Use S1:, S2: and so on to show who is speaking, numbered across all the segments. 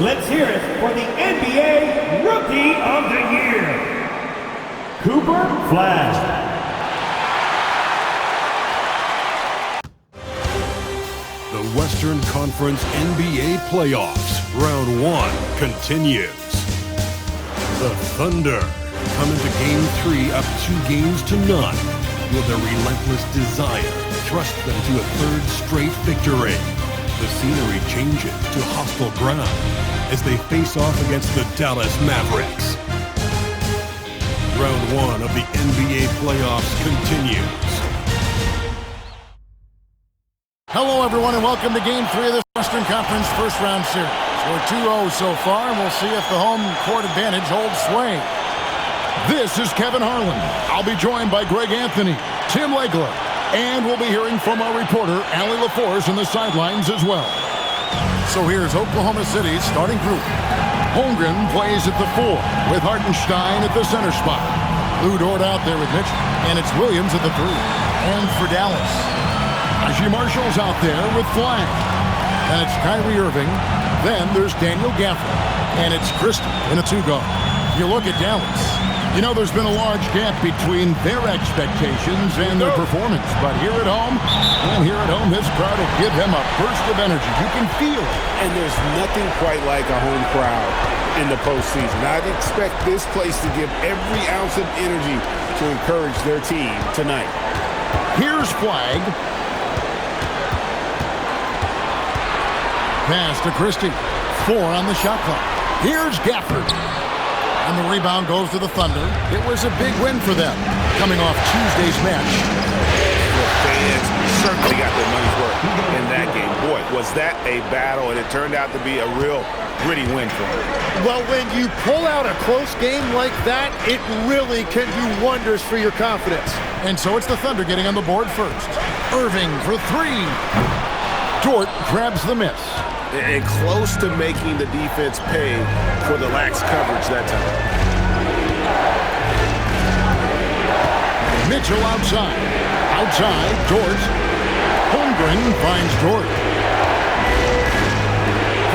S1: Let's hear it for the NBA Rookie of the Year, Cooper Flash.
S2: The Western Conference NBA Playoffs, Round 1 continues. The Thunder come into Game 3 up 2 games to none. Will their relentless desire thrust them to a third straight victory? The scenery changes to hostile ground as they face off against the Dallas Mavericks. Round 1 of the NBA playoffs continues.
S3: Hello, everyone, and welcome to Game 3 of this Western Conference first round series. We're 2-0 so far, and we'll see if the home court advantage holds sway. This is Kevin Harlan. I'll be joined by Greg Anthony, Tim Legler, and we'll be hearing from our reporter, Allie LaForce, on the sidelines as well. So here's Oklahoma City's starting group. Holmgren plays at the 4, with Hartenstein at the center spot. Lou Dort out there with Mitchell, and it's Williams at the 3. And for Dallas, Najee Marshall's out there with Flag. And it's Kyrie Irving. Then there's Daniel Gafford. And it's Christie in a 2-guard. You look at Dallas. You know, there's been a large gap between their expectations and their performance. But here at home, this crowd will give them a burst of energy. You can feel it.
S4: And there's nothing quite like a home crowd in the postseason. I'd expect this place to give every ounce of energy to encourage their team tonight.
S3: Here's Flag. Pass to Christie. 4 on the shot clock. Here's Gafford. And the rebound goes to the Thunder. It was a big win for them, coming off Tuesday's match.
S4: The fans certainly got their money's worth in that game. Boy, was that a battle, and it turned out to be a real gritty win for them.
S5: Well, when you pull out a close game like that, it really can do wonders for your confidence.
S3: And so it's the Thunder getting on the board first. Irving for 3. Dort grabs the miss.
S4: And close to making the defense pay for the lax coverage that time.
S3: Mitchell outside. Outside, Dort. Holmgren finds Dort.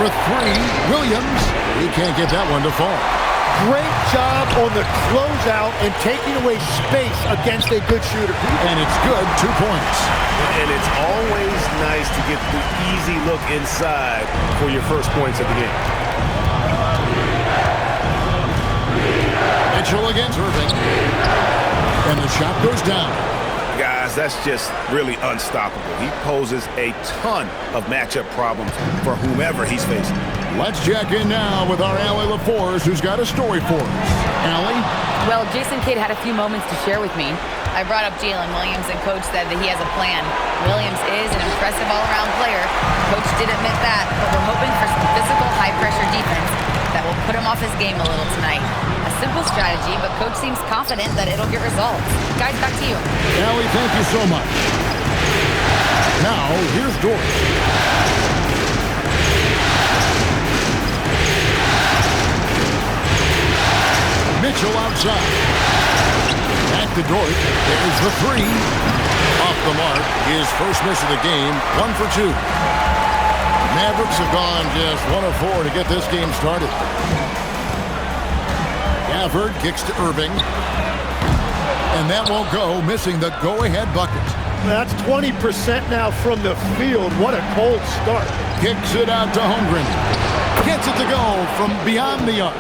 S3: For 3, Williams. He can't get that one to fall.
S5: Great job on the closeout and taking away space against a good shooter.
S3: And it's good, 2 points.
S4: And it's always nice to get the easy look inside for your first points of the game.
S3: Mitchell against Irving. And the shot goes down.
S4: Guys, that's just really unstoppable. He poses a ton of matchup problems for whomever he's facing.
S3: Let's check in now with our Allie LaForce, who's got a story for us. Allie?
S6: Well, Jason Kidd had a few moments to share with me. I brought up Jalen Williams, and Coach said that he has a plan. Williams is an impressive all-around player. Coach did admit that, but we're hoping for some physical, high-pressure defense that will put him off his game a little tonight. A simple strategy, but Coach seems confident that it'll get results. Guys, back to you.
S3: Allie, thank you so much. Now, here's Dort. Mitchell outside. Back to Dort. There's the 3. Off the mark. His first miss of the game. 1 for 2. Mavericks have gone just 1 of 4 to get this game started. Gafford kicks to Irving. And that won't go, missing the go-ahead bucket.
S5: That's 20% now from the field. What a cold start.
S3: Kicks it out to Holmgren. Gets it to go from beyond the arc.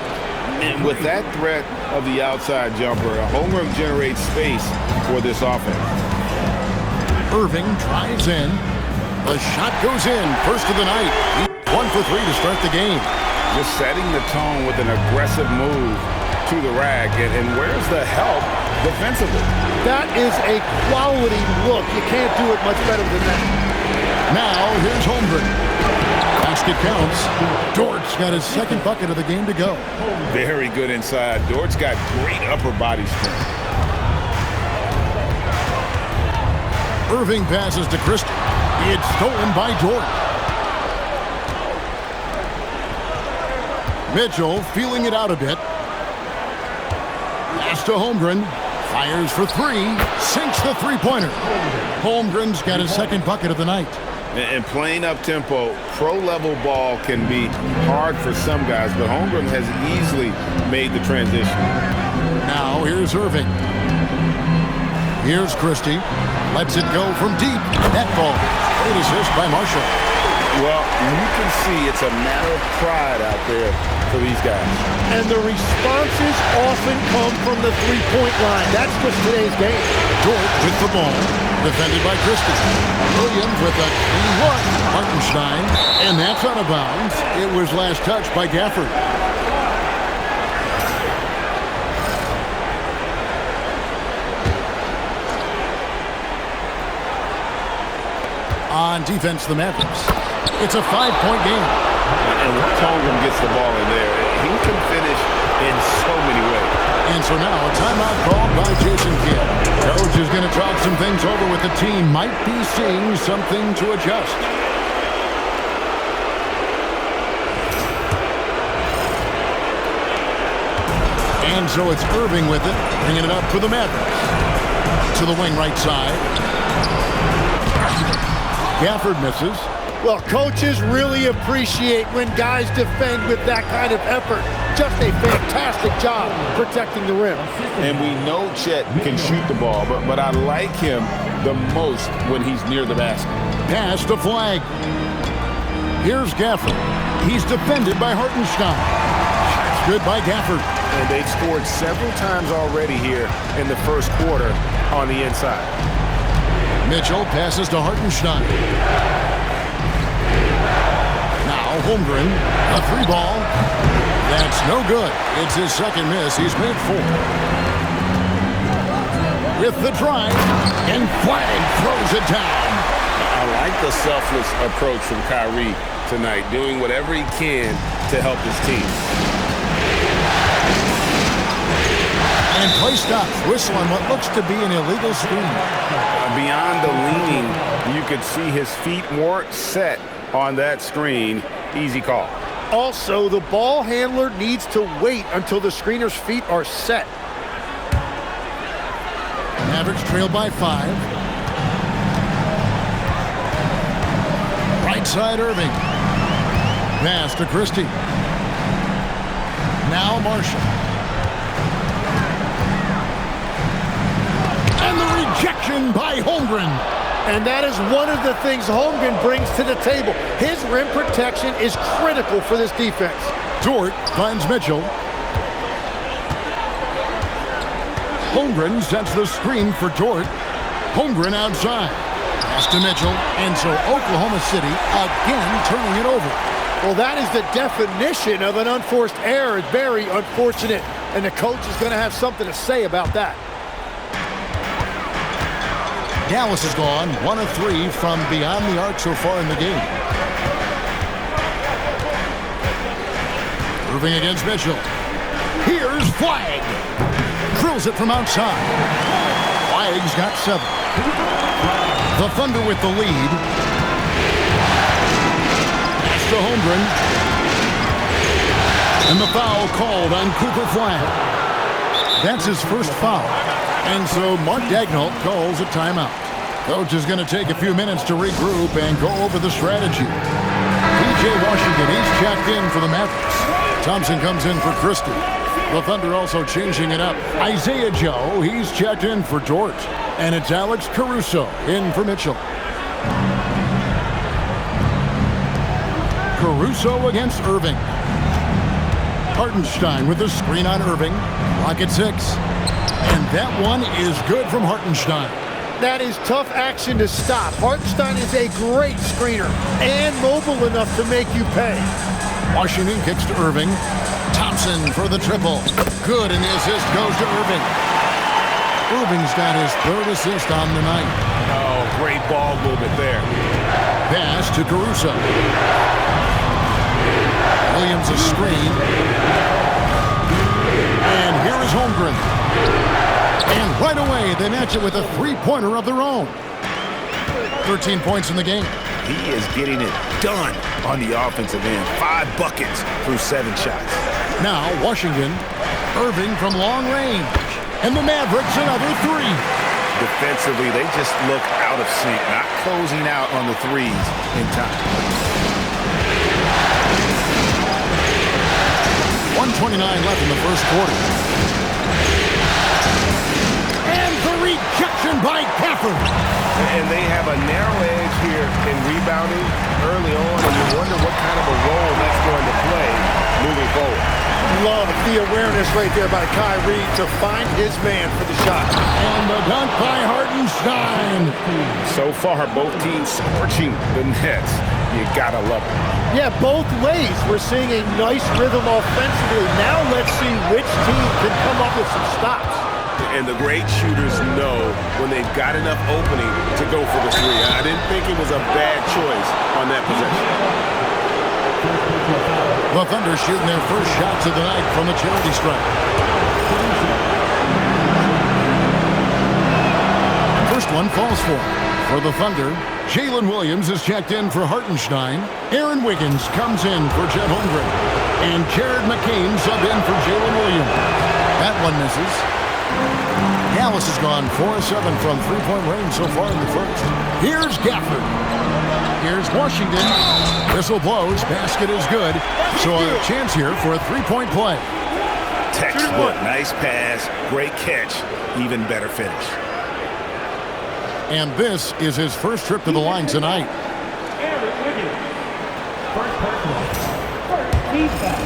S4: And with that threat of the outside jumper, Holmgren generates space for this offense.
S3: Irving drives in. The shot goes in. First of the night. He's 1 for 3 to start the game.
S4: Just setting the tone with an aggressive move to the rack. And where's the help defensively?
S5: That is a quality look. You can't do it much better than that.
S3: Now, here's Holmgren. Basket counts. Dort's got his second bucket of the game to go.
S4: Very good inside. Dort's got great upper body strength.
S3: Irving passes to Christie. It's stolen by Dort. Mitchell feeling it out a bit. Pass to Holmgren. Fires for 3. Sinks the three-pointer. Holmgren's got his second bucket of the night.
S4: And playing up-tempo, pro-level ball can be hard for some guys, but Holmgren has easily made the transition.
S3: Now here's Irving. Here's Christie. Lets it go from deep. Net ball. Great assist by Marshall.
S4: Well, you can see it's a matter of pride out there for these guys.
S5: And the responses often come from the three-point line. That's just today's game.
S3: Dort with the ball. Defended by Christie. Williams with a clean look. Hartenstein. And that's out of bounds. It was last touched by Gafford. On defense, the Mavericks. It's a 5-point game.
S4: And once Holmgren gets the ball in there, he can finish in so many ways.
S3: And so now a timeout called by Jason Kidd. Coach is going to talk some things over with the team. Might be seeing something to adjust. And so it's Irving with it, bringing it up for the Mavericks. To the wing right side. Gafford misses.
S5: Well, coaches really appreciate when guys defend with that kind of effort. Just a fantastic job protecting the rim.
S4: And we know Chet can shoot the ball, but I like him the most when he's near the basket.
S3: Pass to Flag. Here's Gafford. He's defended by Hartenstein. Shot's good by Gafford.
S4: And they've scored several times already here in the first quarter on the inside.
S3: Mitchell passes to Hartenstein. Now Holmgren, a three ball. That's no good. It's his second miss. He's made 4. With the drive, and Flag throws it down.
S4: I like the selfless approach from Kyrie tonight, doing whatever he can to help his team.
S3: And play stops. Whistle on what looks to be an illegal screen.
S4: Beyond the leaning, you could see his feet weren't set on that screen. Easy call.
S5: Also, the ball handler needs to wait until the screener's feet are set.
S3: Mavericks trail by 5. Right side Irving. Pass to Christie. Now Marshall. And the rejection by Holmgren.
S5: And that is one of the things Holmgren brings to the table. His rim protection is critical for this defense.
S3: Dort finds Mitchell. Holmgren sets the screen for Dort. Holmgren outside. Pass to Mitchell. And so Oklahoma City again turning it over.
S5: Well, that is the definition of an unforced error. It's very unfortunate. And the coach is going to have something to say about that.
S3: Dallas has gone 1 of 3 from beyond the arc so far in the game. Irving against Mitchell. Here's Flag. Drills it from outside. Flag's got 7. The Thunder with the lead. Pass to Holmgren. And the foul called on Cooper Flag. That's his first foul. And so Mark Daigneault calls a timeout. Coach is going to take a few minutes to regroup and go over the strategy. P.J. Washington, he's checked in for the Mavericks. Thompson comes in for Christie. The Thunder also changing it up. Isaiah Joe, he's checked in for Dort. And it's Alex Caruso in for Mitchell. Caruso against Irving. Hartenstein with the screen on Irving. Clock at 6. And that one is good from Hartenstein.
S5: That is tough action to stop. Hartenstein is a great screener and mobile enough to make you pay.
S3: Washington kicks to Irving. Thompson for the triple. Good, and the assist goes to Irving. Irving's got his 3rd assist on the night.
S4: Oh, great ball movement there.
S3: Pass to Caruso. Williams a screen. And here is Holmgren. And right away, they match it with a 3-pointer of their own. 13 points in the game.
S4: He is getting it done on the offensive end. 5 buckets through 7 shots.
S3: Now, Washington. Irving from long range. And the Mavericks another 3.
S4: defensively, they just look out of sync, not closing out on the threes in time.
S3: 1:29 left in the first quarter. And the rejection by Gafford.
S4: And they have a narrow edge here in rebounding early on, and you wonder what kind of a role that's going to play moving forward.
S5: Love the awareness right there by Kyrie to find his man for the shot.
S3: And the dunk by Hartenstein.
S4: So far, both teams scorching the nets. You gotta love it.
S5: Yeah, both ways. We're seeing a nice rhythm offensively. Now let's see which team can come up with some stops.
S4: And the great shooters know when they've got enough opening to go for the three. I didn't think it was a bad choice on that possession.
S3: The Thunder shooting their first shots of the night from the charity stripe. First one falls for the Thunder. Jalen Williams is checked in for Hartenstein. Aaron Wiggins comes in for Chet Holmgren. And Jared McCain subbed in for Jalen Williams. That one misses. Dallas has gone 4-7 from three-point range so far in the first. Here's Gafford. Here's Washington. Whistle blows. Basket is good. So a chance here for a three-point play.
S4: Textbook. Nice pass. Great catch. Even better finish.
S3: And this is his first trip to the line tonight.
S1: Aaron Wiggins. First personal. First feedback.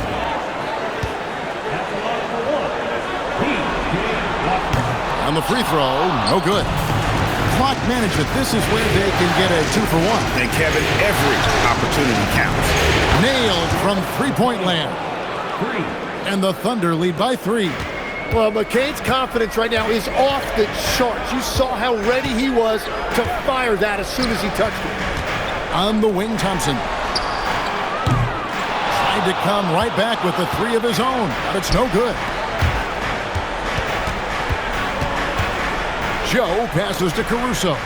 S1: That's a lot for one.
S3: On the free throw, no good. Clock management, this is where they can get a 2-for-1.
S4: And Kevin, every opportunity counts.
S3: Nailed from three-point land. And the Thunder lead by 3.
S5: Well, McCain's confidence right now is off the charts. You saw how ready he was to fire that as soon as he touched it.
S3: On the wing, Thompson. Tried to come right back with the 3 of his own, but it's no good. Joe passes to Caruso.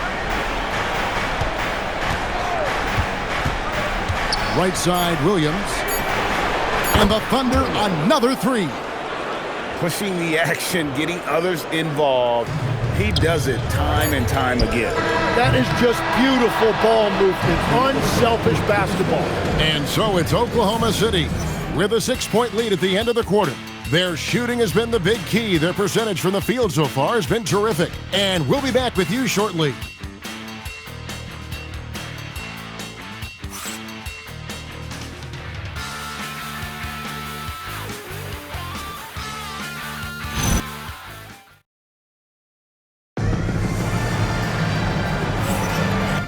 S3: Right side, Williams. And the Thunder, another 3.
S4: Pushing the action, getting others involved. He does it time and time again.
S5: That is just beautiful ball movement, unselfish basketball.
S3: And so it's Oklahoma City with a 6-point lead at the end of the quarter. Their shooting has been the big key. Their percentage from the field so far has been terrific. And we'll be back with you shortly.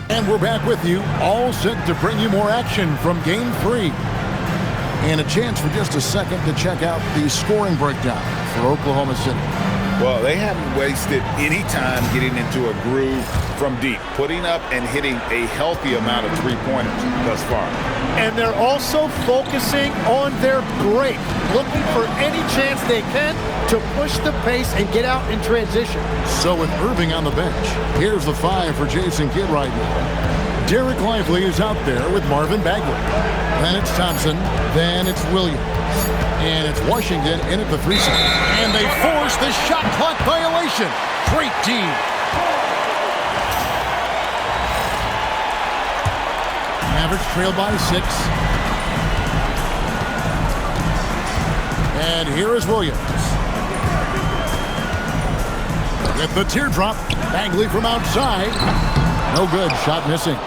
S3: And we're back with you, all set to bring you more action from Game 3. And a chance for just a second to check out the scoring breakdown for Oklahoma City.
S4: Well, they haven't wasted any time getting into a groove from deep, putting up and hitting a healthy amount of three-pointers thus far.
S5: And they're also focusing on their break, looking for any chance they can to push the pace and get out in transition.
S3: So with Irving on the bench, here's the 5 for Jason Kidd right now. Derek Lively is out there with Marvin Bagley. Then it's Thompson. Then it's Williams. And it's Washington in at the 3 side. And they force the shot clock violation. Great D. Mavericks trail by 6. And here is Williams. With the teardrop. Bagley from outside. No good. Shot missing.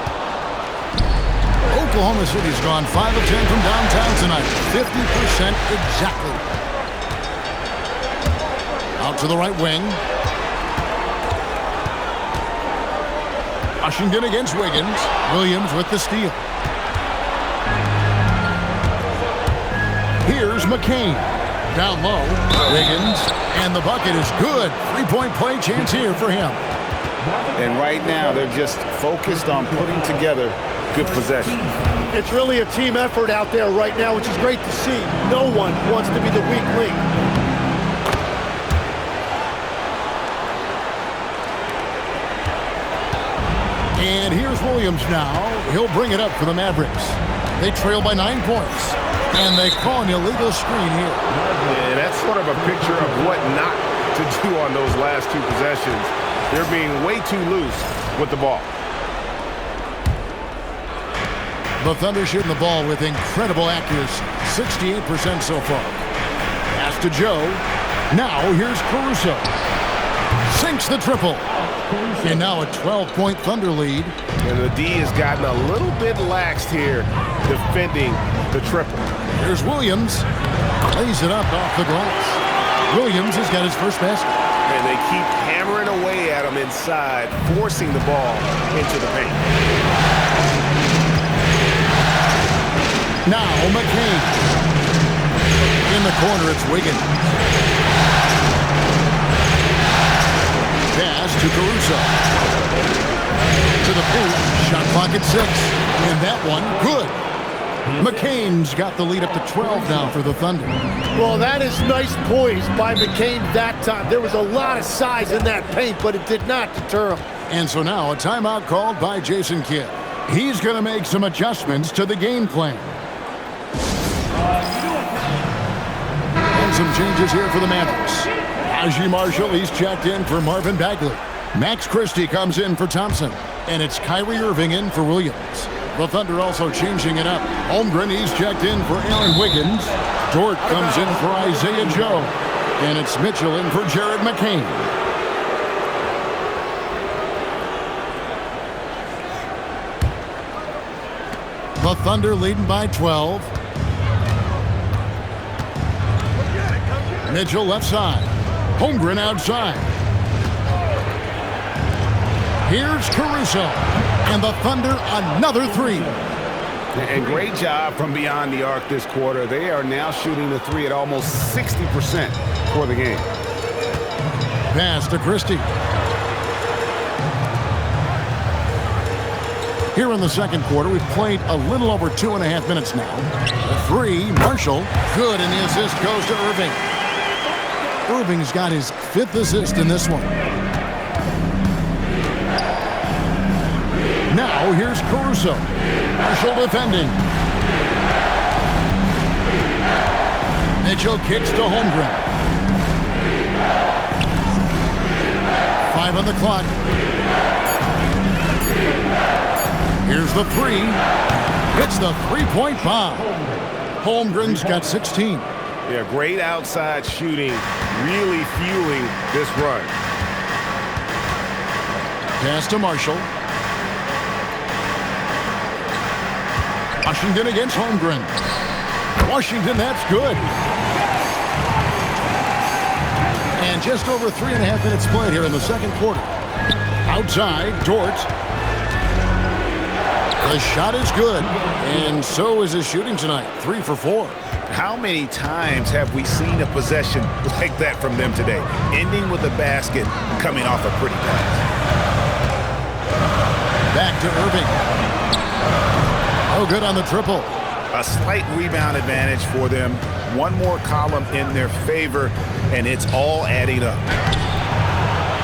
S3: Oklahoma City's gone 5 of 10 from downtown tonight. 50% exactly. Out to the right wing. Washington against Wiggins. Williams with the steal. Here's McCain. Down low. Wiggins. And the bucket is good. 3-point play chance here for him.
S4: And right now, they're just focused on putting together good possession.
S5: It's really a team effort out there right now, which is great to see. No one wants to be the weak link.
S3: And here's Williams now. He'll bring it up for the Mavericks. They trail by 9 points. And they call an illegal screen here.
S4: Yeah, that's sort of a picture of what not to do on those last 2 possessions. They're being way too loose with the ball.
S3: The Thunder shooting the ball with incredible accuracy. 68% so far. Pass to Joe. Now here's Caruso. Sinks the triple. And now a 12-point Thunder lead.
S4: And the D has gotten a little bit laxed here defending the triple.
S3: Here's Williams. Lays it up off the glass. Williams has got his first basket.
S4: And they keep hammering away at him inside, forcing the ball into the paint.
S3: Now McCain. In the corner, it's Wiggins. Pass to Caruso. To the paint. Shot clock at 6. And that one, good. McCain's got the lead up to 12 now for the Thunder.
S5: Well, that is nice poise by McCain that time. There was a lot of size in that paint, but it did not deter him.
S3: And so now a timeout called by Jason Kidd. He's going to make some adjustments to the game plan. And some changes here for the Mavericks. Najee Marshall, he's checked in for Marvin Bagley. Max Christie comes in for Thompson. And it's Kyrie Irving in for Williams. The Thunder also changing it up. Holmgren, he's checked in for Aaron Wiggins. Dort comes in for Isaiah Joe. And it's Mitchell in for Jared McCain. The Thunder leading by 12. Mitchell left side. Holmgren outside. Here's Caruso. And the Thunder another 3.
S4: And great job from beyond the arc this quarter. They are now shooting the 3 at almost 60% for the game.
S3: Pass to Christie. Here in the second quarter, we've played a little over 2.5 minutes now. The 3, Marshall, good, and the assist goes to Irving. Irving's got his 5th assist in this one. Now here's Caruso. Marshall defending. Mitchell kicks to Holmgren. 5 on the clock. Here's the 3. Hits the three-point bomb. Holmgren's got 16.
S4: Yeah, great outside shooting, really fueling this run.
S3: Pass to Marshall. Washington against Holmgren. Washington, that's good. And just over 3.5 minutes played here in the second quarter. Outside, Dort. The shot is good, and so is his shooting tonight. 3 for 4.
S4: How many times have we seen a possession like that from them today? Ending with a basket, coming off a pretty pass.
S3: Back to Irving. Oh, good on the triple.
S4: A slight rebound advantage for them. One more column in their favor, and it's all adding up.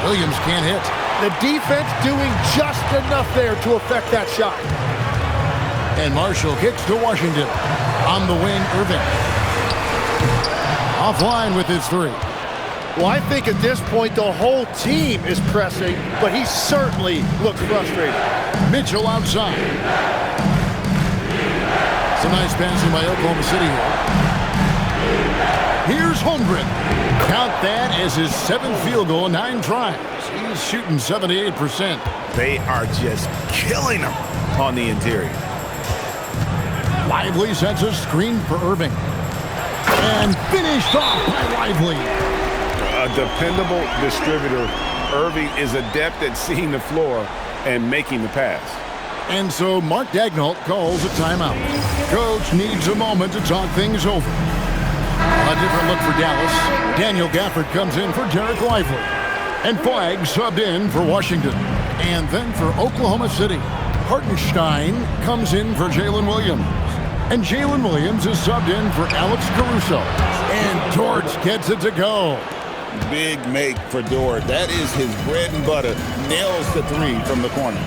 S3: Williams can't hit.
S5: The defense doing just enough there to affect that shot.
S3: And Marshall kicks to Washington. On the wing, Irving. Offline with his 3.
S5: Well, I think at this point the whole team is pressing, but he certainly looks frustrated.
S3: Mitchell outside. Some nice passing by Oklahoma City here. Here's Holmgren. Count that as his 7th field goal in 9 tries. He's shooting 78%.
S4: They are just killing them on the interior.
S3: Lively sets a screen for Irving. And finished off by Lively.
S4: A dependable distributor. Irving is adept at seeing the floor and making the pass.
S3: And so Mark Daigneault calls a timeout. Coach needs a moment to talk things over. A different look for Dallas. Daniel Gafford comes in for Derek Lively. And Flagg subbed in for Washington. And then for Oklahoma City, Hartenstein comes in for Jalen Williams. And Jalen Williams is subbed in for Alex Caruso. And Dort gets it to go.
S7: Big make for Dort. That is his bread and butter. Nails the 3 from the corner.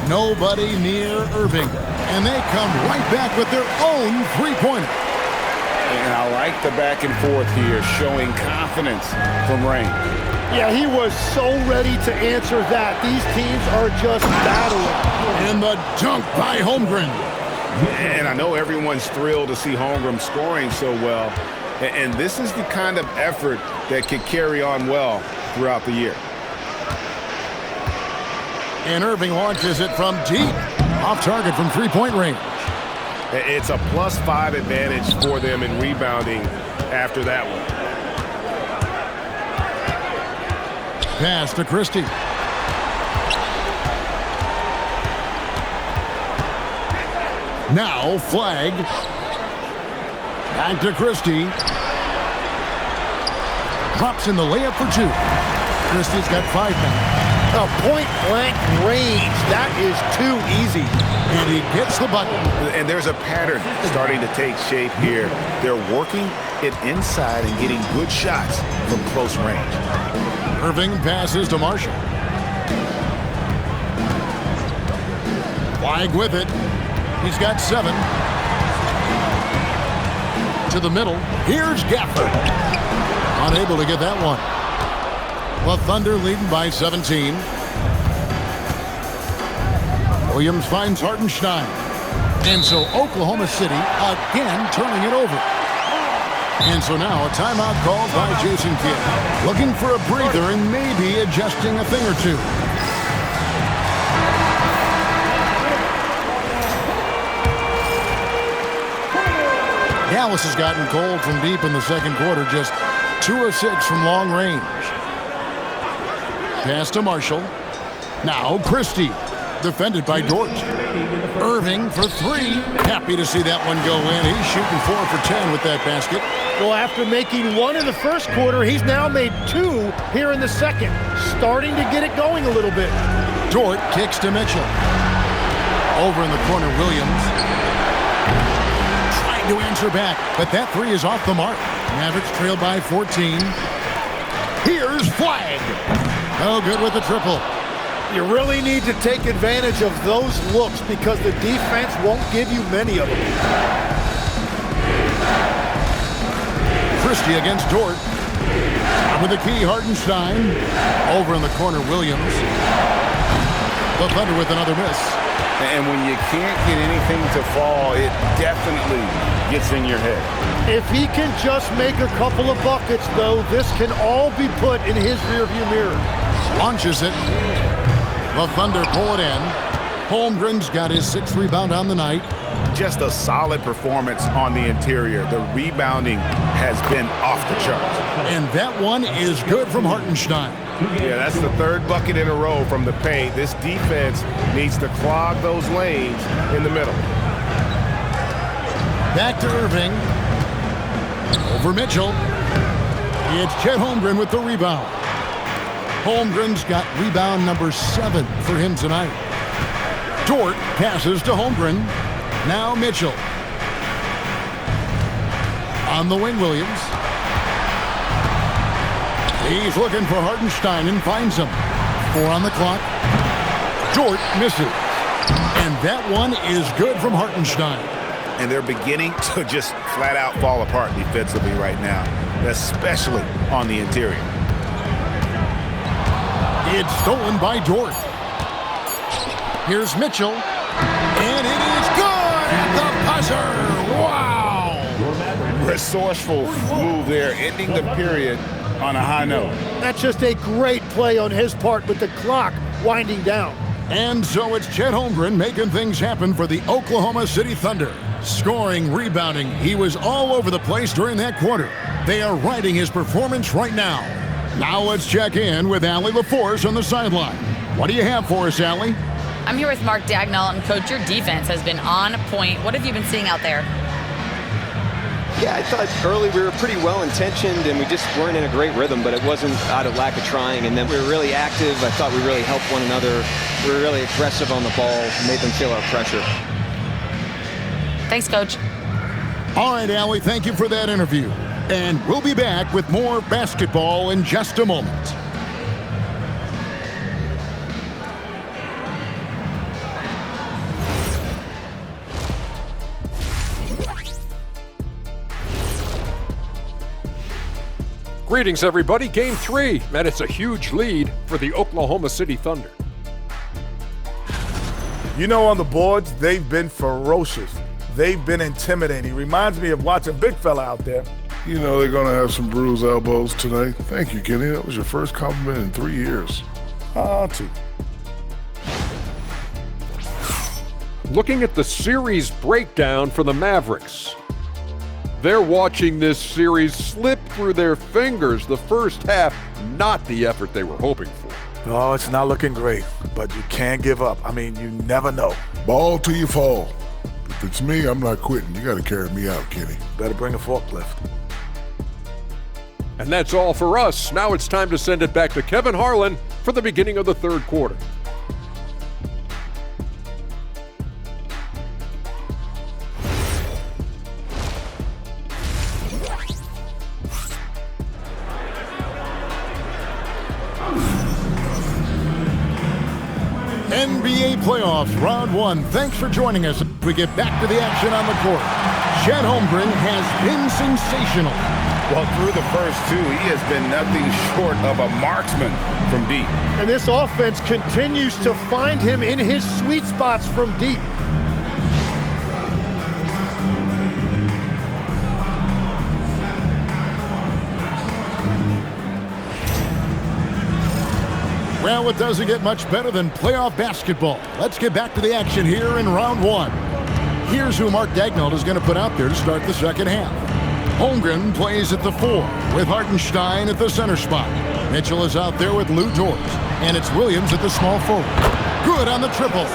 S3: Nobody near Irving. And they come right back with their own 3-pointer.
S4: And I like the back and forth here, showing confidence from Rain.
S5: Yeah, he was so ready to answer that. These teams are just battling.
S3: And the dunk by Holmgren.
S4: And I know everyone's thrilled to see Holmgren scoring so well. And this is the kind of effort that could carry on well throughout the year.
S3: And Irving launches it from deep. Off target from three-point range.
S4: It's a +5 advantage for them in rebounding after that one.
S3: Pass to Christie. Now flag. Back to Christie. Drops in the layup for two. Christie's got 5 now.
S5: A point-blank range. That is too easy.
S3: And he gets the bucket.
S4: And there's a pattern starting to take shape here. They're working it inside and getting good shots from close range.
S3: Irving passes to Marshall. Flag with it. He's got 7. To the middle. Here's Gafford. Unable to get that one. The Thunder leading by 17. Williams finds Hartenstein. And so Oklahoma City again turning it over. And so now a timeout called by Jason Kidd. Looking for a breather and maybe adjusting a thing or two. Dallas has gotten cold from deep in the second quarter. Just 2 of 6 from long range. Pass to Marshall. Now Christie. Defended by Dort. Irving for 3. Happy to see that one go in. He's shooting 4 for 10 with that basket.
S5: Well, after making 1 in the first quarter, he's now made 2 here in the second. Starting to get it going a little bit.
S3: Dort kicks to Mitchell. Over in the corner, Williams. Trying to answer back, but that 3 is off the mark. Mavericks trail by 14. Here's Flag. Oh, good with the triple.
S5: You really need to take advantage of those looks because the defense won't give you many of them.
S3: Christie against Dort. Top of the key, Hartenstein. Over in the corner, Williams. The Thunder with another miss.
S4: And when you can't get anything to fall, it definitely gets in your head.
S5: If he can just make a couple of buckets, though, this can all be put in his rearview mirror.
S3: Launches it. The Thunder pull it in. Holmgren's got his 6th rebound on the night.
S4: Just a solid performance on the interior. The rebounding has been off the charts.
S3: And that one is good from Hartenstein.
S4: Yeah, that's the 3rd bucket in a row from the paint. This defense needs to clog those lanes in the middle. Back
S3: to Irving. Over Mitchell. It's Chet Holmgren with the rebound. Holmgren's got rebound number 7 for him tonight. Dort passes to Holmgren. Now Mitchell. On the wing, Williams. He's looking for Hartenstein and finds him. 4 on the clock. Dort misses. And that one is good from Hartenstein.
S4: And they're beginning to just flat out fall apart defensively right now, especially on the interior.
S3: It's stolen by Dort. Here's Mitchell. And it is good at the buzzer. Wow.
S4: Resourceful move there, ending the period on a high note.
S5: That's just a great play on his part with the clock winding down.
S3: And so it's Chet Holmgren making things happen for the Oklahoma City Thunder. Scoring, rebounding, he was all over the place during that quarter. They are riding his performance right now. Now let's check in with Allie LaForce on the sideline. What do you have for us, Allie?
S6: I'm here with Mark Dagnall, and Coach, your defense has been on point. What have you been seeing out there?
S8: Yeah, I thought early we were pretty well-intentioned, and we just weren't in a great rhythm, but it wasn't out of lack of trying. And then we were really active. I thought we really helped one another. We were really aggressive on the ball, made them feel our pressure.
S6: Thanks, Coach.
S3: All right, Allie, thank you for that interview. And we'll be back with more basketball in just a moment.
S9: Greetings, everybody. Game 3, and it's a huge lead for the Oklahoma City Thunder.
S10: You know, on the boards, they've been ferocious. They've been intimidating. Reminds me of watching big fella out there.
S11: You know they're going to have some bruised elbows tonight. Thank you, Kenny. That was your first compliment in 3 years.
S10: Two.
S9: Looking at the series breakdown for the Mavericks. They're watching this series slip through their fingers. The first half, not the effort they were hoping for.
S10: Oh, it's not looking great, but you can't give up. I mean, you never know.
S11: Ball till you fall. If it's me, I'm not quitting. You got to carry me out, Kenny.
S10: Better bring a forklift.
S9: And that's all for us. Now it's time to send it back to Kevin Harlan for the beginning of the third quarter.
S3: NBA playoffs, round 1. Thanks for joining us. We get back to the action on the court. Chet Holmgren has been sensational.
S7: Well, through the first 2, he has been nothing short of a marksman from deep.
S5: And this offense continues to find him in his sweet spots from deep.
S3: Well, it doesn't get much better than playoff basketball. Let's get back to the action here in round 1. Here's who Mark Daigneault is going to put out there to start the second half. Holmgren plays at the 4 with Hartenstein at the center spot. Mitchell is out there with Lou Dort. And it's Williams at the small forward. Good on the triple.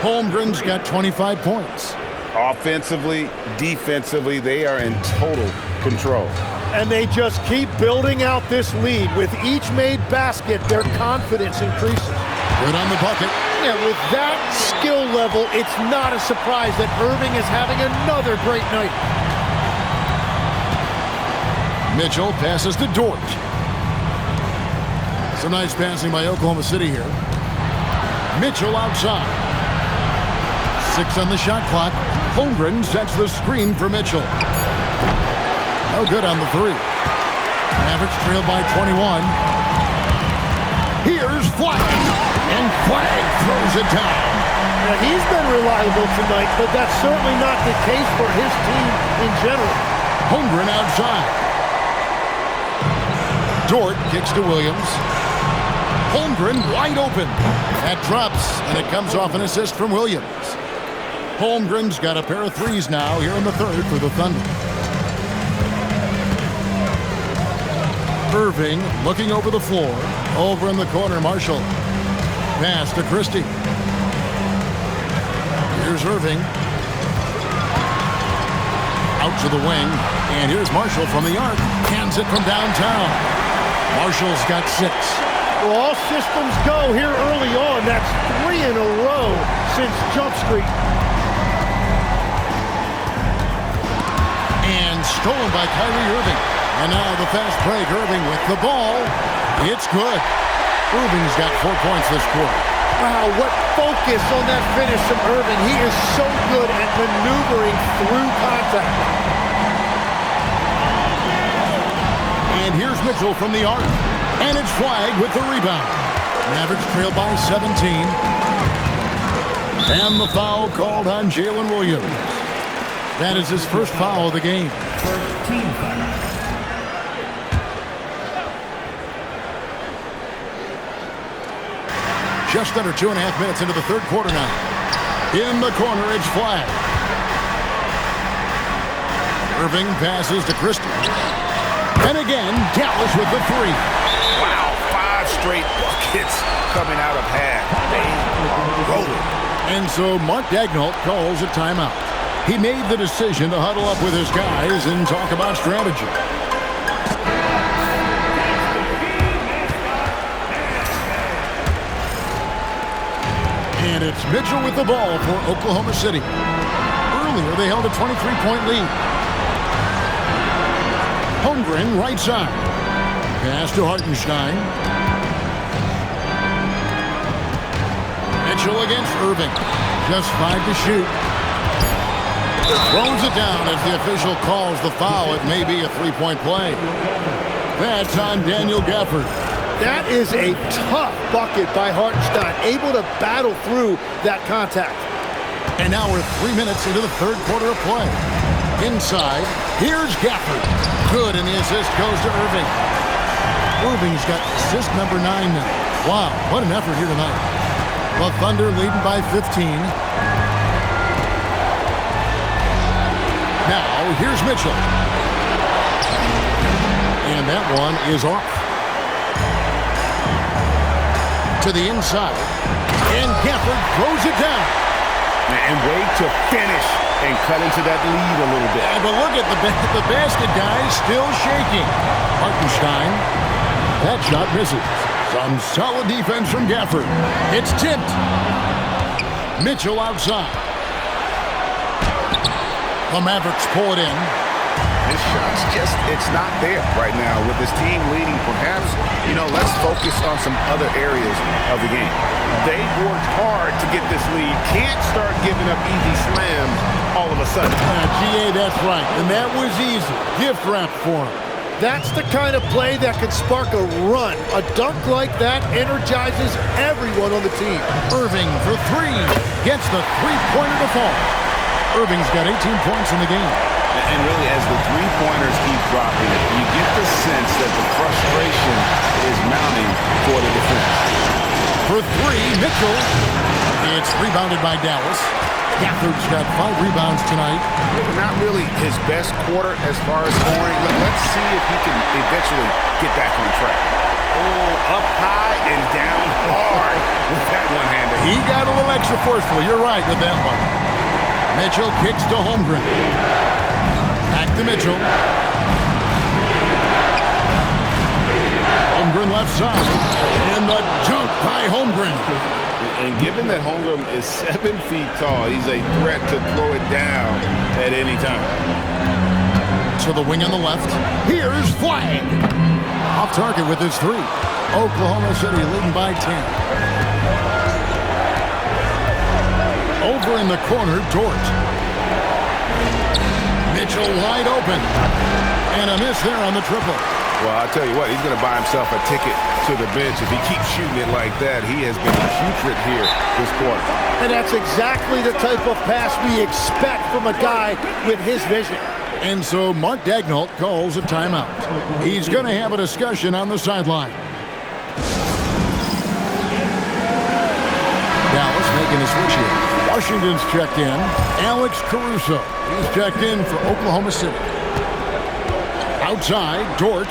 S3: Holmgren's got 25 points.
S7: Offensively, defensively, they are in total control.
S5: And they just keep building out this lead. With each made basket, their confidence increases.
S3: Good on the bucket.
S5: Yeah, with that skill level, it's not a surprise that Irving is having another great night.
S3: Mitchell passes to Dort. Some nice passing by Oklahoma City here. Mitchell outside. 6 on the shot clock. Holmgren sets the screen for Mitchell. No good on the 3. Mavericks trailed by 21. Here's Flagg. And Flagg throws it down.
S5: Now, he's been reliable tonight, but that's certainly not the case for his team in general.
S3: Holmgren outside. Dort kicks to Williams. Holmgren wide open. That drops, and it comes off an assist from Williams. Holmgren's got a pair of 3s now here in the third for the Thunder. Irving looking over the floor. Over in the corner, Marshall. Pass to Christie. Here's Irving. Out to the wing. And here's Marshall from the arc. Hands it from downtown. Marshall's got 6.
S5: Well, all systems go here early on. That's 3 in a row since Jump Street.
S3: And stolen by Kyrie Irving. And now the fast break. Irving with the ball. It's good. Irving's got 4 points this quarter.
S5: Wow, what focus on that finish from Irving. He is so good at maneuvering through contact.
S3: And here's Mitchell from the arc. And it's Flagg with the rebound. Mavericks trail by 17. And the foul called on Jalen Williams. That is his first foul of the game.
S1: Team foul.
S3: Just under 2.5 minutes into the third quarter now. In the corner, it's Flagg. Irving passes to Christie. And again, Dallas with the 3.
S7: Wow, 5 straight buckets coming out of half. They are rolling.
S3: And so Mark Daigneault calls a timeout. He made the decision to huddle up with his guys and talk about strategy. And it's Mitchell with the ball for Oklahoma City. Earlier, they held a 23-point lead. Holmgren right side. Pass to Hartenstein. Mitchell against Irving. Just 5 to shoot. Throws it down as the official calls the foul. It may be a 3-point play. That's on Daniel Gafford.
S5: That is a tough bucket by Hartenstein, able to battle through that contact.
S3: And now we're 3 minutes into the third quarter of play. Inside, here's Gafford. Good, and the assist goes to Irving. Irving's got assist number 9 now. Wow, what an effort here tonight. The Thunder leading by 15. Now, here's Mitchell. And that one is off. To the inside. And Gafford throws it down.
S4: And wait to finish and cut into that lead a little bit.
S3: But look at the basket, guys, still shaking. Hartenstein. That shot misses. Some solid defense from Gafford. It's tipped. Mitchell outside. The Mavericks pull it in.
S4: His shot's it's not there right now with his team leading. Perhaps, let's focus on some other areas of the game. They worked hard to get this lead. Can't start giving up easy slams all of a sudden.
S3: GA, that's right. And that was easy. Gift wrap for him.
S5: That's the kind of play that can spark a run. A dunk like that energizes everyone on the team.
S3: Irving for 3. Gets the three-pointer to fall. Irving's got 18 points in the game.
S4: And really, as the three-pointers keep dropping, you get the sense that the frustration is mounting for the defense.
S3: For 3, Mitchell. It's rebounded by Dallas. Gafford's got 5 rebounds tonight.
S4: Not really his best quarter as far as scoring. Let's see if he can eventually get back on track. Oh, up high and down hard with that one-hander.
S3: He got a little extra forceful. You're right with that one. Mitchell kicks to Holmgren. Back to Mitchell. Holmgren left side. And the dunk by Holmgren.
S4: And given that Holmgren is 7 feet tall, he's a threat to throw it down at any time.
S3: To the wing on the left. Here's Flag. Off target with his 3. Oklahoma City leading by 10. Over in the corner, Dort. Mitchell wide open. And a miss there on the triple.
S4: Well, I'll tell you what, he's going to buy himself a ticket to the bench. If he keeps shooting it like that, he has been putrid here this quarter.
S5: And that's exactly the type of pass we expect from a guy with his vision.
S3: And so Mark Daigneault calls a timeout. He's going to have a discussion on the sideline. Dallas making a switch here. Washington's checked in. Alex Caruso. He's checked in for Oklahoma City. Outside, Dort.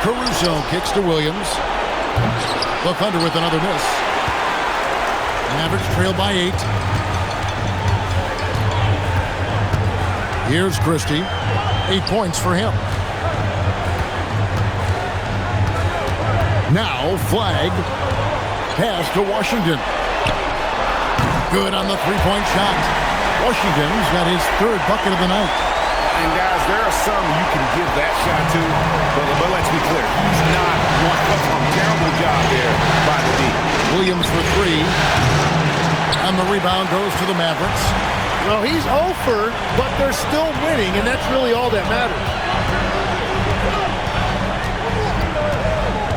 S3: Caruso kicks to Williams. The Thunder with another miss. Mavericks trail by 8. Here's Christie. 8 points for him. Now Flag. Pass to Washington. Good on the three-point shot. Washington's got his 3rd bucket of the night.
S4: And guys, there are some you can give that shot to, but let's be clear. He's not one. Terrible job there by the D.
S3: Williams for 3. And the rebound goes to the Mavericks.
S5: Well, he's over, but they're still winning, and that's really all that matters.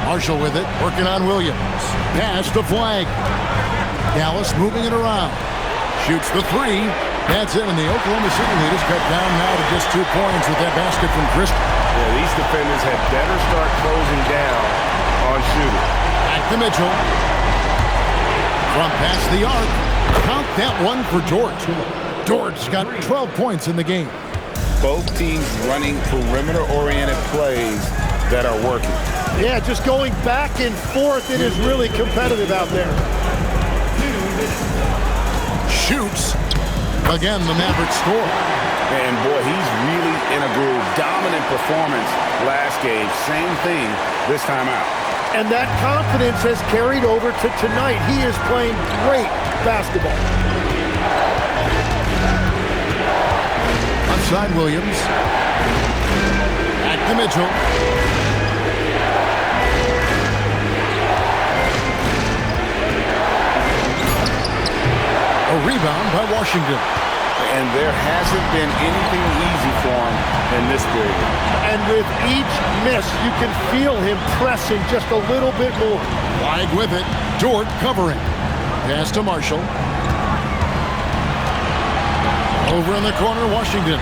S3: Marshall with it, working on Williams. Pass to Flag. Dallas moving it around. Shoots the 3. That's it, and the Oklahoma City lead is cut down now to just 2 points with that basket from Christie.
S4: Yeah, these defenders had better start closing down on shooting.
S3: Back to Mitchell. From past the arc. Count that one for Dort. Dort's got 12 points in the game.
S4: Both teams running perimeter-oriented plays that are working.
S5: Yeah, just going back and forth. It is really competitive out there.
S3: Shoots. Again, the Mavericks score.
S4: And boy, he's really in a groove. Dominant performance last game. Same thing this time out.
S5: And that confidence has carried over to tonight. He is playing great basketball.
S3: Outside Williams. Back to Mitchell. A rebound by Washington.
S4: and there hasn't been anything easy for him in this period.
S5: And with each miss, you can feel him pressing just a little bit more.
S3: Flag with it. Dort covering. Pass to Marshall. Over in the corner, Washington.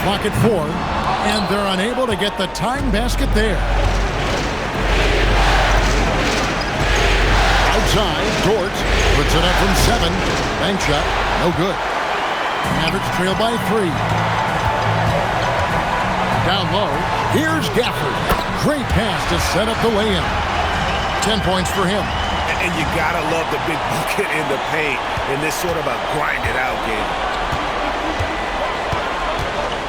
S3: Clock at 4, and they're unable to get the tying basket there. Outside, Dort puts it up from 7. Bank shot, no good. Mavericks trail by 3. Down low, here's Gafford. Great pass to set up the lay-in. 10 points for him.
S4: And you gotta love the big bucket in the paint in this sort of a grind-it-out game.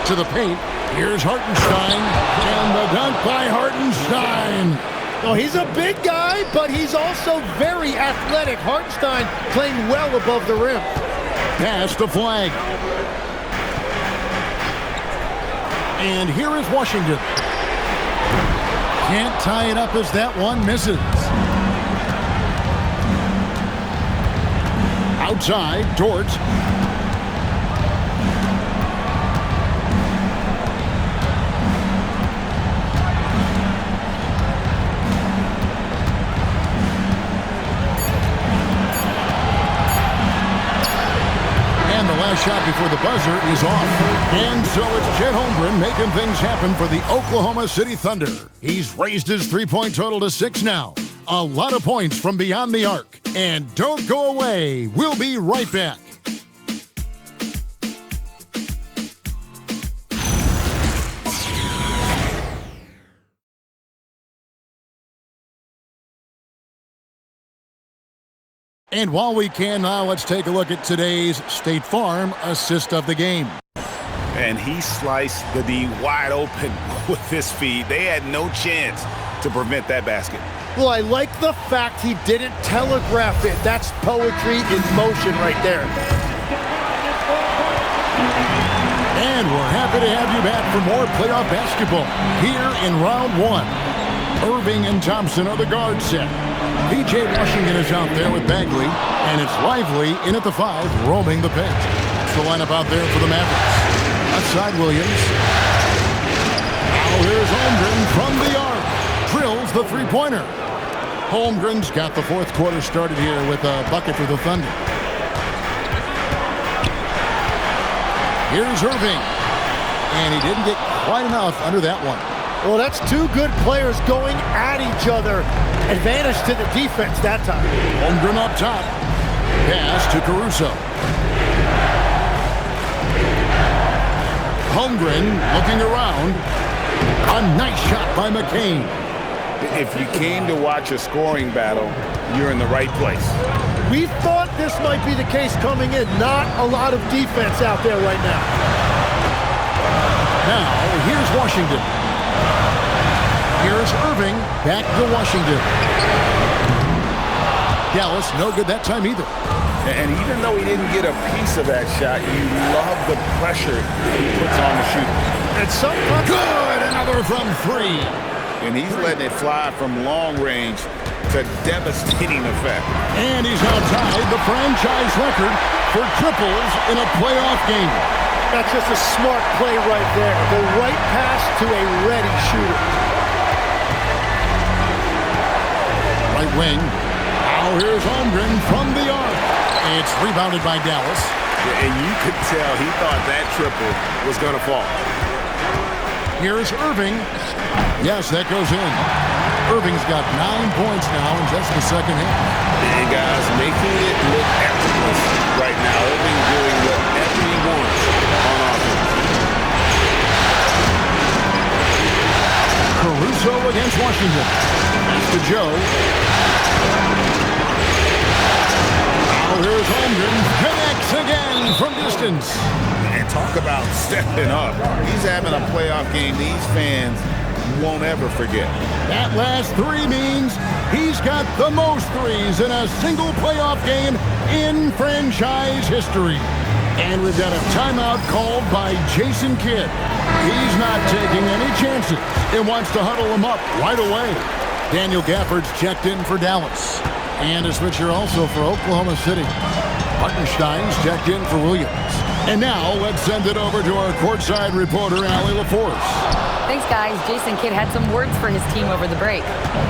S3: To the paint, here's Hartenstein, and the dunk by Hartenstein.
S5: Oh, he's a big guy, but he's also very athletic. Hartenstein playing well above the rim.
S3: Pass the flag. And here is Washington. Can't tie it up as that one misses. Outside, Dort. Shot before the buzzer is off. And so it's Chet Holmgren making things happen for the Oklahoma City Thunder. He's raised his three-point total to 6 now. A lot of points from beyond the arc. And don't go away. We'll be right back. And while we can now, let's take a look at today's State Farm assist of the game.
S4: And he sliced the D wide open with his feed. They had no chance to prevent that basket.
S5: Well, I like the fact he didn't telegraph it. That's poetry in motion right there.
S3: And we're happy to have you back for more playoff basketball here in round 1. Irving and Thompson are the guard set. P.J. Washington is out there with Bagley, and it's Lively in at the 5, roaming the paint. That's the lineup out there for the Mavericks. Outside Williams. Now here's Holmgren from the arc. Drills the three-pointer. Holmgren's got the fourth quarter started here with a bucket for the Thunder. Here's Irving. And he didn't get quite enough under that one.
S5: Well, that's two good players going at each other. Advantage to the defense that time.
S3: Holmgren up top. Pass to Caruso. Holmgren looking around. A nice shot by McCain.
S4: If you came to watch a scoring battle, you're in the right place.
S5: We thought this might be the case coming in. Not a lot of defense out there right now.
S3: Now, here's Washington. Here's Irving, back to Washington. Dallas, no good that time either.
S4: And even though he didn't get a piece of that shot, you love the pressure he puts on the shooter.
S5: And sometimes...
S3: Good! Another from 3.
S4: And he's letting it fly from long range to devastating effect.
S3: And he's now tied the franchise record for triples in a playoff game.
S5: That's just a smart play right there. The right pass to a ready shooter.
S3: Right wing. Now here's Holmgren from the arc. It's rebounded by Dallas.
S4: And you could tell he thought that triple was going to fall.
S3: Here's Irving. Yes, that goes in. Irving's got 9 points now in just the second half.
S4: And guys, making it look effortless right now. Irving doing whatever he wants on offense.
S3: Caruso against Washington. That's to Joe. Now here's Holmgren. Connects again from distance.
S4: And talk about stepping up. He's having a playoff game these fans won't ever forget.
S3: That last 3 means he's got the most threes in a single playoff game in franchise history. And we've got a timeout called by Jason Kidd. He's not taking any chances and wants to huddle him up right away. Daniel Gafford's checked in for Dallas. And a switcher also for Oklahoma City. Hartenstein's checked in for Williams. And now, let's send it over to our courtside reporter, Allie LaForce.
S6: Thanks, guys. Jason Kidd had some words for his team over the break,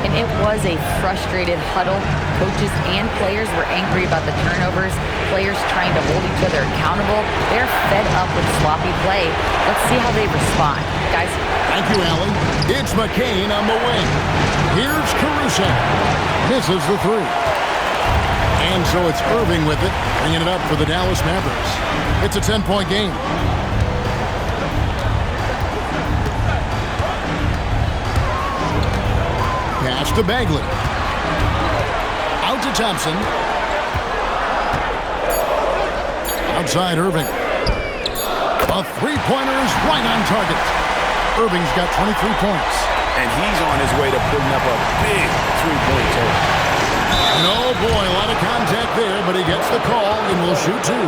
S6: and it was a frustrated huddle. Coaches and players were angry about the turnovers, players trying to hold each other accountable. They're fed up with sloppy play. Let's see how they respond. Guys.
S3: Thank you, Allie. It's McCain on the wing. Here's Caruso. Misses the three. And so it's Irving with it, bringing it up for the Dallas Mavericks. It's a 10-point game. Pass to Bagley. Out to Thompson. Outside Irving. A three-pointer is right on target. Irving's got 23 points.
S4: And he's on his way to putting up a big three-point total.
S3: And oh boy, a lot of contact there, but he gets the call and will shoot two.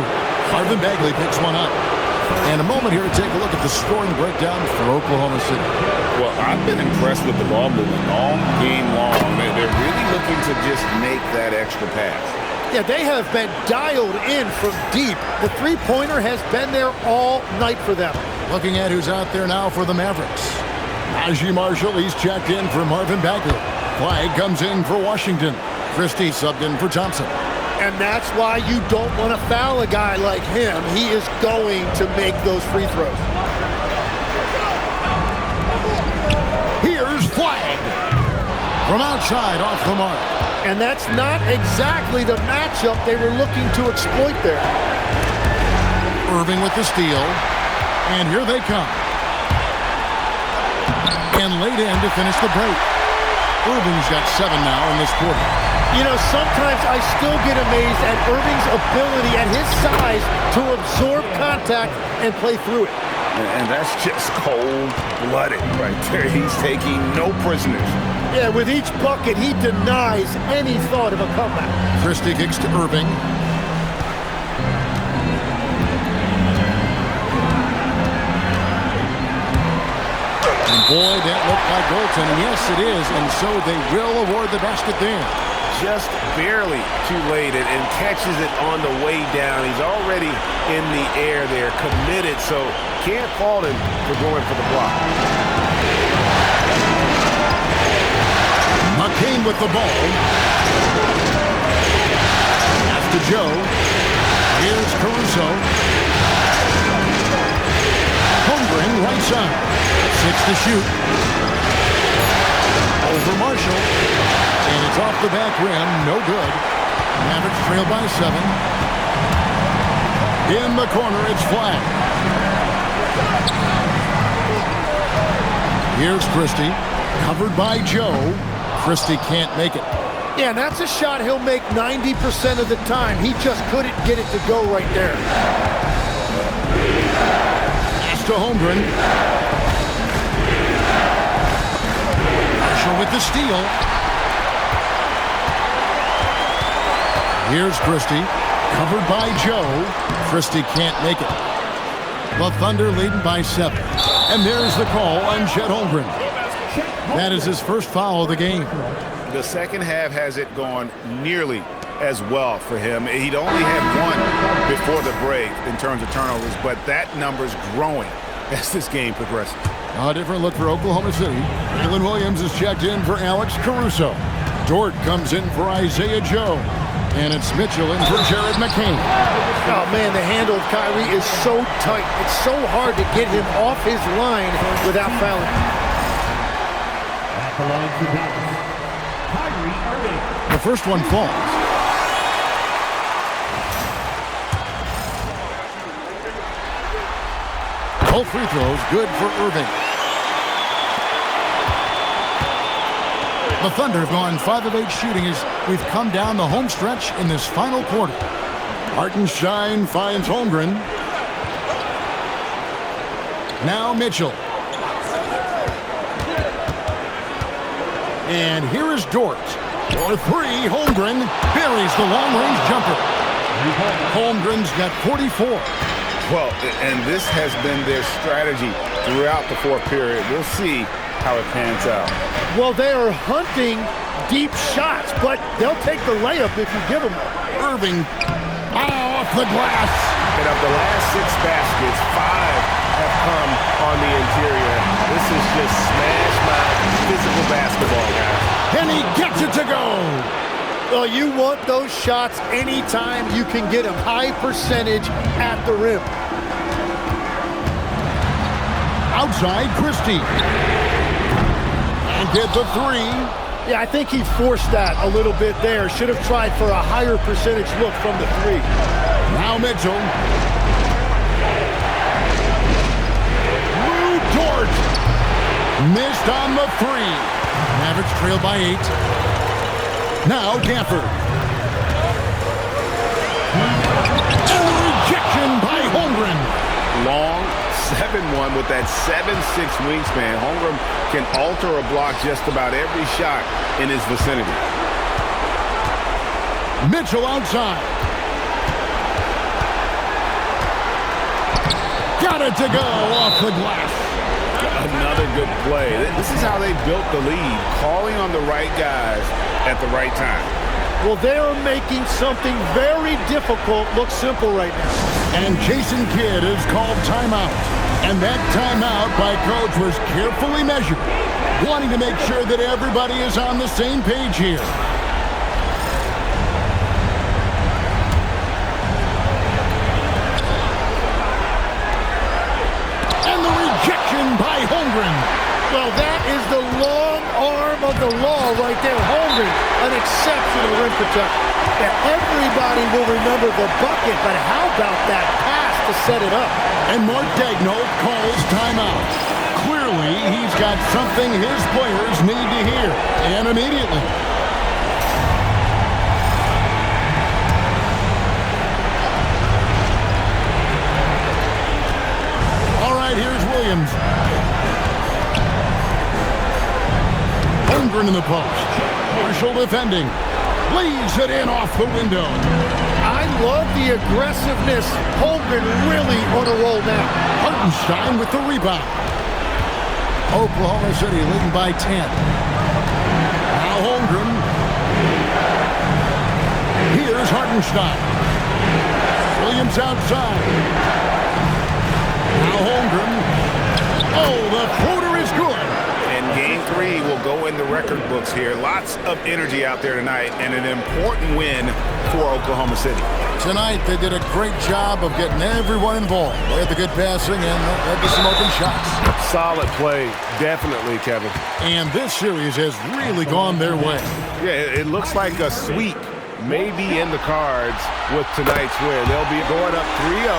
S3: Marvin Bagley picks one up. And a moment here to take a look at the scoring breakdown for Oklahoma City.
S7: Well, I've been impressed with the ball movement all game long. They're really looking to just make that extra pass.
S5: Yeah, they have been dialed in from deep. The three-pointer has been there all night for them.
S3: Looking at who's out there now for the Mavericks. Najee Marshall, he's checked in for Marvin Bagley. Flag comes in for Washington. Christie subbed in for Thompson.
S5: And that's why you don't want to foul a guy like him. He is going to make those free throws.
S3: Here's Flag. From outside, off the mark.
S5: And that's not exactly the matchup they were looking to exploit there.
S3: Irving with the steal. And here they come. And laid in to finish the break. Irving's got 7 now in this quarter.
S5: You know, sometimes I still get amazed at Irving's ability at his size to absorb contact and play through it.
S4: And that's just cold-blooded right there. He's taking no prisoners.
S5: Yeah, with each bucket, he denies any thought of a comeback.
S3: Christie kicks to Irving. And boy, that looked like goaltending. Yes, it is. And so they will award the basket there.
S4: Just barely too late and catches it on the way down. He's already in the air there, committed, so can't fault him for going for the block.
S3: McCain with the ball. Pass to Joe. Here's Caruso. Holmgren right side. 6 to shoot. Over Marshall. And it's off the back rim. No good. Mavericks trail by 7. In the corner, it's Flag. Here's Christie. Covered by Joe. Christie can't make it.
S5: Yeah, and that's a shot he'll make 90% of the time. He just couldn't get it to go right there.
S3: Pass to Holmgren. Marshall with the steal. Here's Christie. Covered by Joe. Christie can't make it. The Thunder leading by 7. And there's the call on Chet Holmgren. That is his first foul of the game.
S4: The second half has it gone nearly as well for him. He'd only had 1 before the break in terms of turnovers, but that number's growing as this game progresses.
S3: A different look for Oklahoma City. Jalen Williams is checked in for Alex Caruso. Dort comes in for Isaiah Joe. And it's Mitchell in for Jared McCain.
S5: Oh, man, the handle of Kyrie is so tight. It's so hard to get him off his line without fouling.
S1: That belongs to Dallas. Kyrie Irving.
S3: The first one falls. Both free throws good for Irving. The Thunder have gone 5 of 8 shooting as we've come down the home stretch in this final quarter. Hartenstein finds Holmgren. Now Mitchell. And here is Dort. For 3, Holmgren buries the long-range jumper. Holmgren's got 44.
S4: Well, and this has been their strategy throughout the fourth period. We'll see how it pans out.
S5: Well, they are hunting deep shots, but they'll take the layup if you give them one.
S3: Irving off the glass.
S7: And of the last 6 baskets, 5 have come on the interior. This is just smash mouth physical basketball, guys.
S3: And he gets it to go.
S5: Well, you want those shots anytime you can get them. High percentage at the rim.
S3: Outside, Christie. And get the 3.
S5: Yeah, I think he forced that a little bit there. Should have tried for a higher percentage look from the 3.
S3: Now Mitchell. Lou Dort. Missed on the 3. Mavericks trail by 8. Now Gafford. And the rejection by Holmgren.
S7: Long 7-1 with that 7'6" wingspan. Holmgren can alter a block just about every shot in his vicinity.
S3: Mitchell outside. Got it to go off the glass.
S7: Another good play. This is how they built the lead, calling on the right guys at the right time.
S5: Well, they are making something very difficult look simple right now.
S3: And Jason Kidd is called timeout. And that timeout by coach was carefully measured, wanting to make sure that everybody is on the same page here. And the rejection by Holmgren.
S5: Well, that is the long arm of the law right there. Holmgren, an exceptional rim protector. And everybody will remember the bucket, but how about that pass to set it up?
S3: And Mark Daigneault calls timeout. Clearly, he's got something his players need to hear, and immediately. All right, here's Williams. Holmgren in the post. Marshall defending. Leaves it in off the window.
S5: I love the aggressiveness. Holmgren really on a roll now.
S3: Hartenstein with the rebound. Oklahoma City leading by 10. Now Holmgren. Here's Hartenstein. Williams outside. Now Holmgren. Oh, the floater is good.
S7: Game 3 will go in the record books here. Lots of energy out there tonight and an important win for Oklahoma City.
S3: Tonight, they did a great job of getting everyone involved. They had the good passing and had the smoking shots.
S7: Solid play, definitely, Kevin.
S3: And this series has really gone their way.
S7: Yeah, it looks like a sweep may be in the cards with tonight's win. They'll be going up 3-0,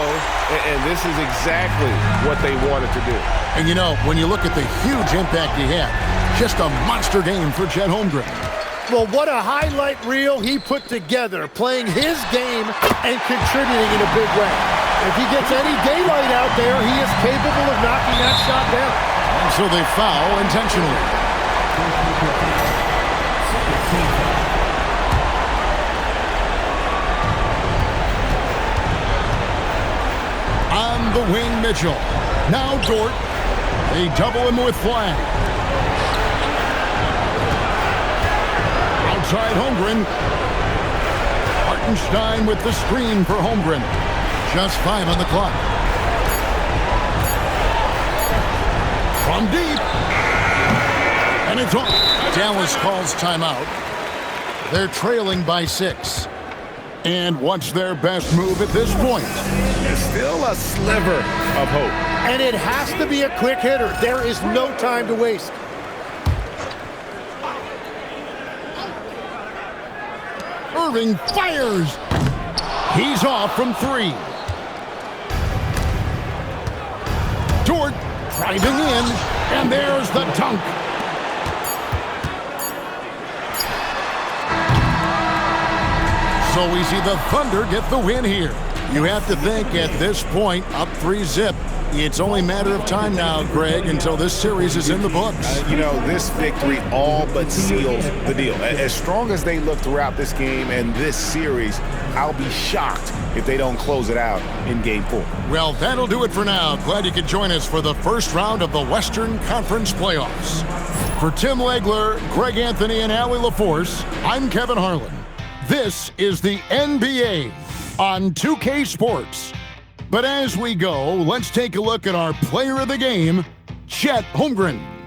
S7: and this is exactly what they wanted to do.
S3: And you know, when you look at the huge impact he had, just a monster game for Chet Holmgren.
S5: Well, what a highlight reel he put together, playing his game and contributing in a big way. If he gets any daylight out there, he is capable of knocking that shot down.
S3: And so they foul intentionally. On the wing, Mitchell. Now Dort. They double him with flag. Outside Holmgren. Hartenstein with the screen for Holmgren. Just 5 on the clock. From deep. And it's off. Dallas calls timeout. They're trailing by 6. And what's their best move at this point?
S7: There's still a sliver of hope.
S5: And it has to be a quick hitter. There is no time to waste.
S3: Irving fires. He's off from 3. Dort driving in, and there's the dunk. So we see the Thunder get the win here. You have to think at this point, up 3-0. It's only a matter of time now, Greg, until this series is in the books.
S7: You know, this victory all but seals the deal. As strong as they look throughout this game and this series, I'll be shocked if they don't close it out in Game 4.
S3: Well, that'll do it for now. Glad you could join us for the first round of the Western Conference Playoffs. For Tim Legler, Greg Anthony, and Allie LaForce, I'm Kevin Harlan. This is the NBA on 2K Sports. But as we go, let's take a look at our player of the game, Chet Holmgren.